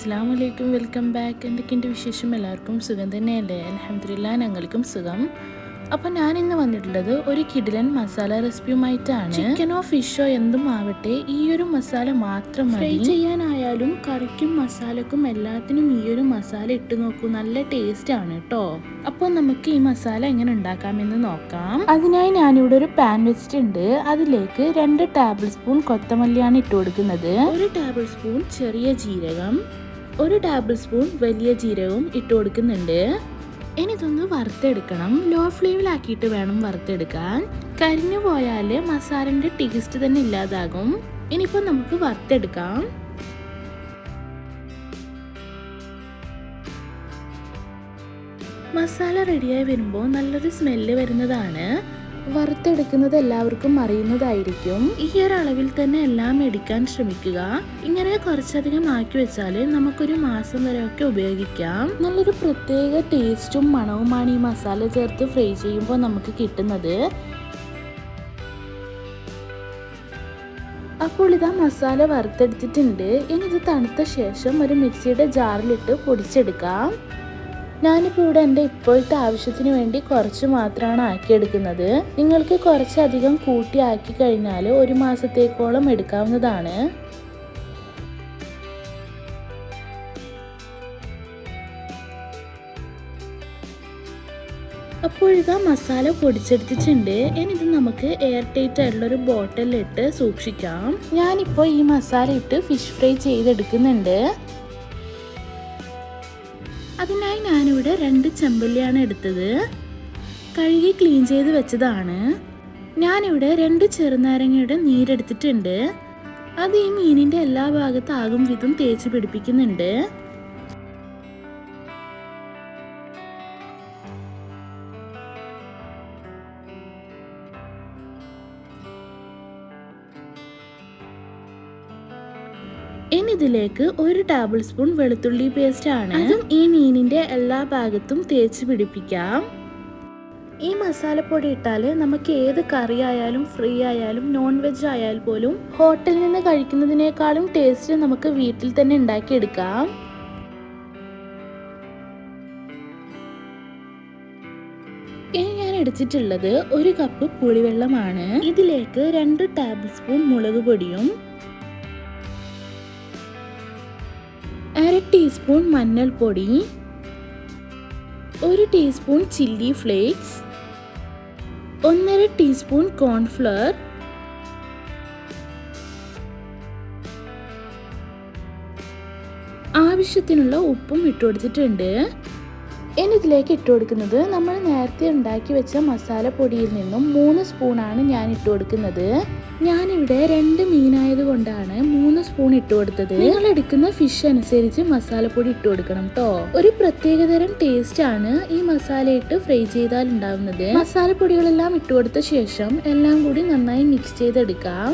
അസ്സലാമു അലൈക്കും, welcome back. എന്തൊക്കെയുണ്ട് വിശേഷം? എല്ലാവർക്കും സുഖം തന്നെയല്ലേ? അൽഹംദുലില്ലാഹ്, ഞങ്ങൾക്കും സുഖം. അപ്പോൾ ഞാനിന്ന് വന്നിട്ടുള്ളത് ഒരു കിടിലൻ മസാല റെസിപ്പിയുമായിട്ടാണ്. ചിക്കനോ ഫിഷോ എന്തും ആവട്ടെ, ഈ ഒരു മസാല മാത്രം മതി. ഫ്രൈ ചെയ്യാനായാലും കറിക്കും മസാലക്കും എല്ലാത്തിനും ഈ ഒരു മസാല ഇട്ട് നോക്കൂ, നല്ല ടേസ്റ്റ് ആണ് കേട്ടോ. അപ്പോൾ നമുക്ക് ഈ മസാല എങ്ങനെ ഉണ്ടാക്കാമെന്ന് നോക്കാം. അതിനായി ഞാനിവിടെ ഒരു പാൻ വെച്ചിട്ടുണ്ട്. അതിലേക്ക് 2 ടേബിൾ സ്പൂൺ കൊത്തമല്ലിയാണ് ഇട്ട് കൊടുക്കുന്നത്. 1 ടേബിൾ സ്പൂൺ ചെറിയ ജീരകം, 1 ടേബിൾ സ്പൂൺ വലിയ ജീരകവും ഇട്ട് കൊടുക്കുന്നുണ്ട്. ഇനി ഇതൊന്ന് വറുത്തെടുക്കണം. ലോ ഫ്ലെയിമിലാക്കിയിട്ട് വേണം വറുത്തെടുക്കാൻ. കരിഞ്ഞു പോയാൽ മസാലൻ്റെ ടേസ്റ്റ് തന്നെ ഇല്ലാതാകും. ഇനിയിപ്പോൾ നമുക്ക് വറുത്തെടുക്കാം. മസാല റെഡിയായി വരുമ്പോൾ നല്ലൊരു സ്മെല്ല് വരുന്നതാണ്. വറുത്തെടുക്കുന്നത് എല്ലാവർക്കും അറിയുന്നതായിരിക്കും. ഈ ഒരു അളവിൽ തന്നെ എല്ലാം എടുക്കാൻ ശ്രമിക്കുക. ഇങ്ങനെ കുറച്ചധികം ആക്കി വെച്ചാൽ നമുക്കൊരു മാസം വരെയൊക്കെ ഉപയോഗിക്കാം. നല്ലൊരു പ്രത്യേക ടേസ്റ്റും മണവുമാണ് ഈ മസാല ചേർത്ത് ഫ്രൈ ചെയ്യുമ്പോൾ നമുക്ക് കിട്ടുന്നത്. അപ്പോൾ ഇതാ മസാല വറുത്തെടുത്തിട്ടുണ്ട്. ഇനി ഇത് തണുത്ത ശേഷം ഒരു മിക്സിയുടെ ജാറിലിട്ട് പൊടിച്ചെടുക്കാം. ഞാനിപ്പോൾ ഇവിടെ എൻ്റെ ഇപ്പോഴത്തെ ആവശ്യത്തിന് വേണ്ടി കുറച്ച് മാത്രമാണ് ആക്കിയെടുക്കുന്നത്. നിങ്ങൾക്ക് കുറച്ചധികം കൂട്ടി ആക്കി കഴിഞ്ഞാൽ ഒരു മാസത്തേക്കോളം എടുക്കാവുന്നതാണ്. അപ്പോഴിതാ മസാല പൊടിച്ചെടുത്തിട്ടുണ്ട്. ഇനി ഇത് നമുക്ക് എയർ ടൈറ്റ് ആയിട്ടുള്ളൊരു ബോട്ടിലിട്ട് സൂക്ഷിക്കാം. ഞാനിപ്പോൾ ഈ മസാല ഇട്ട് ഫിഷ് ഫ്രൈ ചെയ്തെടുക്കുന്നുണ്ട്. അതിനായി ഞാനിവിടെ 2 ചെമ്പല്ലിയാണ് എടുത്തത്. കഴുകി ക്ലീൻ ചെയ്ത് വെച്ചതാണ്. ഞാനിവിടെ 2 ചെറുനാരങ്ങയുടെ നീരെടുത്തിട്ടുണ്ട്. അത് ഈ മീനിൻ്റെ എല്ലാ ഭാഗത്താകും വിധം തേച്ച് പിടിപ്പിക്കുന്നുണ്ട്. ഇനി ഇതിലേക്ക് 1 ടേബിൾ സ്പൂൺ വെളുത്തുള്ളി പേസ്റ്റ് ആണ്. അതും ഈ മീനിന്റെ എല്ലാ ഭാഗത്തും തേച്ച് പിടിപ്പിക്കാം. ഈ മസാലപ്പൊടി ഇട്ടാൽ നമുക്ക് ഏത് കറി ആയാലും ഫ്രൈ ആയാലും നോൺ വെജ് ആയാൽ പോലും ഹോട്ടലിൽ നിന്ന് കഴിക്കുന്നതിനേക്കാളും ടേസ്റ്റ് നമുക്ക് വീട്ടിൽ തന്നെ ഉണ്ടാക്കിയെടുക്കാം. ഇനി ഞാൻ എടുത്തിട്ടുള്ളത് 1 കപ്പ് പുളിവെള്ളമാണ്. ഇതിലേക്ക് 2 ടേബിൾ സ്പൂൺ മുളക് പൊടിയും 1/2 ടീസ്പൂൺ മഞ്ഞൾപ്പൊടി, 1 teaspoon chilli flakes, 1/2 teaspoon cornflour, ആവശ്യത്തിനുള്ള ഉപ്പും ഇട്ട് കൊടുത്തിട്ടുണ്ട്. ഇനി ഇതിലേക്ക് ഇട്ട് കൊടുക്കുന്നത് നമ്മൾ നേരത്തെ ഉണ്ടാക്കി വെച്ച മസാലപ്പൊടിയിൽ നിന്നും 3 സ്പൂണാണ് ഞാൻ ഇട്ട് കൊടുക്കുന്നത്. ഞാനിവിടെ 2 മീനായത് കൊണ്ടാണ് 3 സ്പൂൺ ഇട്ട് കൊടുത്തത്. നിങ്ങൾ എടുക്കുന്ന ഫിഷ് അനുസരിച്ച് മസാലപ്പൊടി ഇട്ട് കൊടുക്കണം കേട്ടോ. ഒരു പ്രത്യേകതരം ടേസ്റ്റ് ആണ് ഈ മസാല ഇട്ട് ഫ്രൈ ചെയ്താൽ ഉണ്ടാവുന്നത്. മസാലപ്പൊടികളെല്ലാം ഇട്ട് കൊടുത്ത ശേഷം എല്ലാം കൂടി നന്നായി മിക്സ് ചെയ്തെടുക്കാം.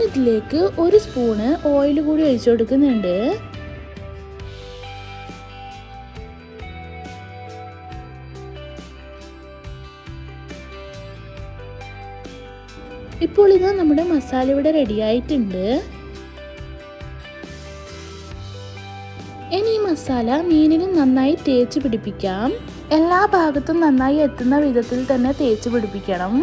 ഇതിലേക്ക് 1 സ്പൂണ് ഓയിൽ കൂടി ഒഴിച്ചു കൊടുക്കുന്നുണ്ട്. ഇപ്പോൾ ഇതാ നമ്മുടെ മസാല ഇവിടെ റെഡിയായിട്ടുണ്ട്. ഇനി ഈ മസാല മീനിൽ നന്നായി തേച്ച് പിടിപ്പിക്കാം. എല്ലാ ഭാഗത്തും നന്നായി എത്തുന്ന വിധത്തിൽ തന്നെ തേച്ച് പിടിപ്പിക്കണം.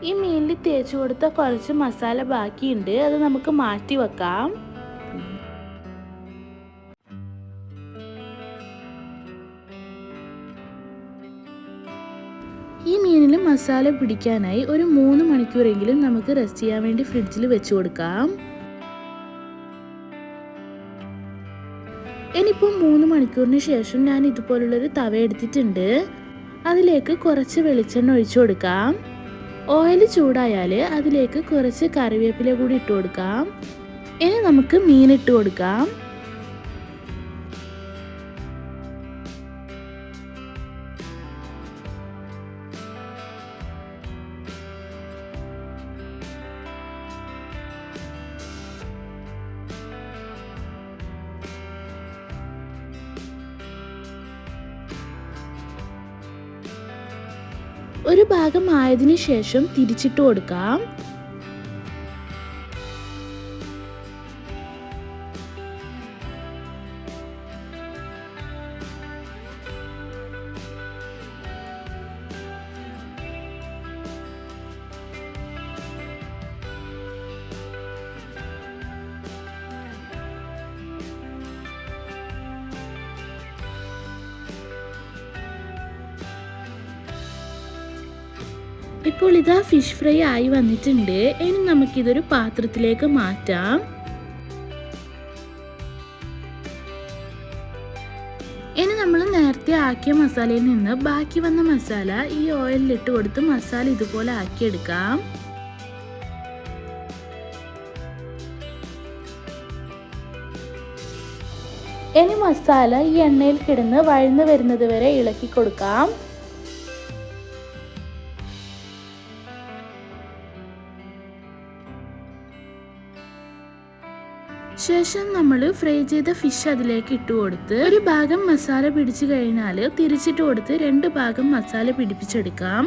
ഈ മീനിൽ തേച്ച് കൊടുത്ത കുറച്ച് മസാല ബാക്കിയുണ്ട്. അത് നമുക്ക് മാറ്റി വെക്കാം. ഈ മീനിൽ മസാല പിടിക്കാനായി ഒരു 3 മണിക്കൂറെങ്കിലും നമുക്ക് റെസ്റ്റ് ചെയ്യാൻ വേണ്ടി ഫ്രിഡ്ജിൽ വെച്ച് കൊടുക്കാം. ഇനിയിപ്പോൾ 3 മണിക്കൂറിന് ശേഷം ഞാൻ ഇതുപോലുള്ളൊരു തവ എടുത്തിട്ടുണ്ട്. അതിലേക്ക് കുറച്ച് വെളിച്ചെണ്ണ ഒഴിച്ചു കൊടുക്കാം. ഓയിൽ ചൂടായാൽ അതിലേക്ക് കുറച്ച് കറിവേപ്പില കൂടി ഇട്ട് കൊടുക്കാം. ഇനി നമുക്ക് മീൻ ഇട്ട് കൊടുക്കാം. ഒരു ഭാഗം ആയതിനു ശേഷം തിരിച്ചിട്ട് കൊടുക്കാം. ഇപ്പോൾ ഇതാ ഫിഷ് ഫ്രൈ ആയി വന്നിട്ടുണ്ട്. ഇനി നമുക്കിതൊരു പാത്രത്തിലേക്ക് മാറ്റാം. ഇനി നമ്മൾ നേരത്തെ ആക്കിയ മസാലയിൽ നിന്ന് ബാക്കി വന്ന മസാല ഈ ഓയിലിലിട്ട് കൊടുത്ത് മസാല ഇതുപോലെ ആക്കിയെടുക്കാം. ഇനി മസാല ഈ എണ്ണയിൽ കിടന്ന് വഴന്നു വരുന്നത് വരെ ഇളക്കി കൊടുക്കാം. ശേഷം നമ്മൾ ഫ്രൈ ചെയ്ത ഫിഷ് അതിലേക്ക് ഇട്ട് കൊടുത്ത് ഒരു ഭാഗം മസാല പിടിച്ചു കഴിഞ്ഞാൽ തിരിച്ചിട്ട് കൊടുത്ത് 2 ഭാഗം മസാല പിടിപ്പിച്ചെടുക്കാം.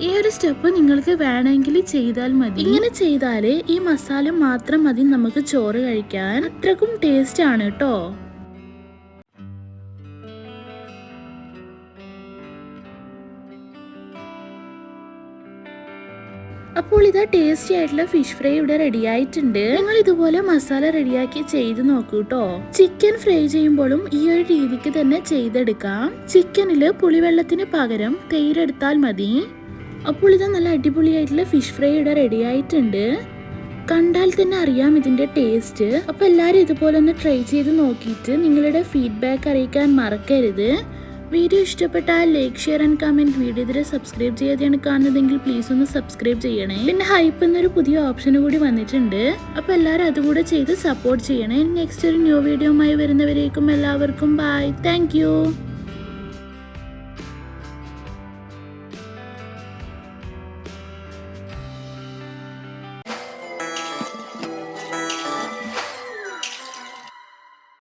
ഈ ഒരു സ്റ്റെപ്പ് നിങ്ങൾക്ക് വേണമെങ്കിൽ ചെയ്താൽ മതി. ഇങ്ങനെ ചെയ്താൽ ഈ മസാല മാത്രം മതി നമുക്ക് ചോറ് കഴിക്കാൻ. അത്രക്കും ടേസ്റ്റ് ആണ് കേട്ടോ. അപ്പോൾ ഇതാ ടേസ്റ്റി ആയിട്ടുള്ള ഫിഷ് ഫ്രൈ ഇവിടെ റെഡി ആയിട്ടുണ്ട്. നിങ്ങൾ ഇതുപോലെ മസാല റെഡിയാക്കി ചെയ്ത് നോക്കൂ കേട്ടോ. ചിക്കൻ ഫ്രൈ ചെയ്യുമ്പോഴും ഈ ഒരു രീതിക്ക് തന്നെ ചെയ്തെടുക്കാം. ചിക്കനില് പുളിവെള്ളത്തിന് പകരം തൈരെടുത്താൽ മതി. അപ്പോൾ ഇതാ നല്ല അടിപൊളിയായിട്ടുള്ള ഫിഷ് ഫ്രൈ ഇവിടെ റെഡി ആയിട്ടുണ്ട്. കണ്ടാൽ തന്നെ അറിയാം ഇതിന്റെ ടേസ്റ്റ്. അപ്പോൾ എല്ലാവരും ഇതുപോലെ ഒന്ന് ട്രൈ ചെയ്ത് നോക്കിയിട്ട് നിങ്ങളുടെ ഫീഡ്ബാക്ക് അറിയിക്കാൻ മറക്കരുത്. വീഡിയോ ഇഷ്ടപ്പെട്ടാൽ like, share and comment. Video ഇതിൽ സബ്സ്ക്രൈബ് ചെയ്യാതെയാണ് കാണുന്നതെങ്കിൽ പ്ലീസ് ഒന്ന് സബ്സ്ക്രൈബ് ചെയ്യണേ. പിന്നെ ഹൈപ്പ് എന്നൊരു പുതിയ ഓപ്ഷൻ കൂടി വന്നിട്ടുണ്ട്. അപ്പോൾ എല്ലാവരും അതുകൂടെ ചെയ്ത് സപ്പോർട്ട് ചെയ്യണേ. നെക്സ്റ്റ് ഒരു ന്യൂ വീഡിയോയുമായി വരുന്നവരേക്കും എല്ലാവർക്കും ബൈ. താങ്ക്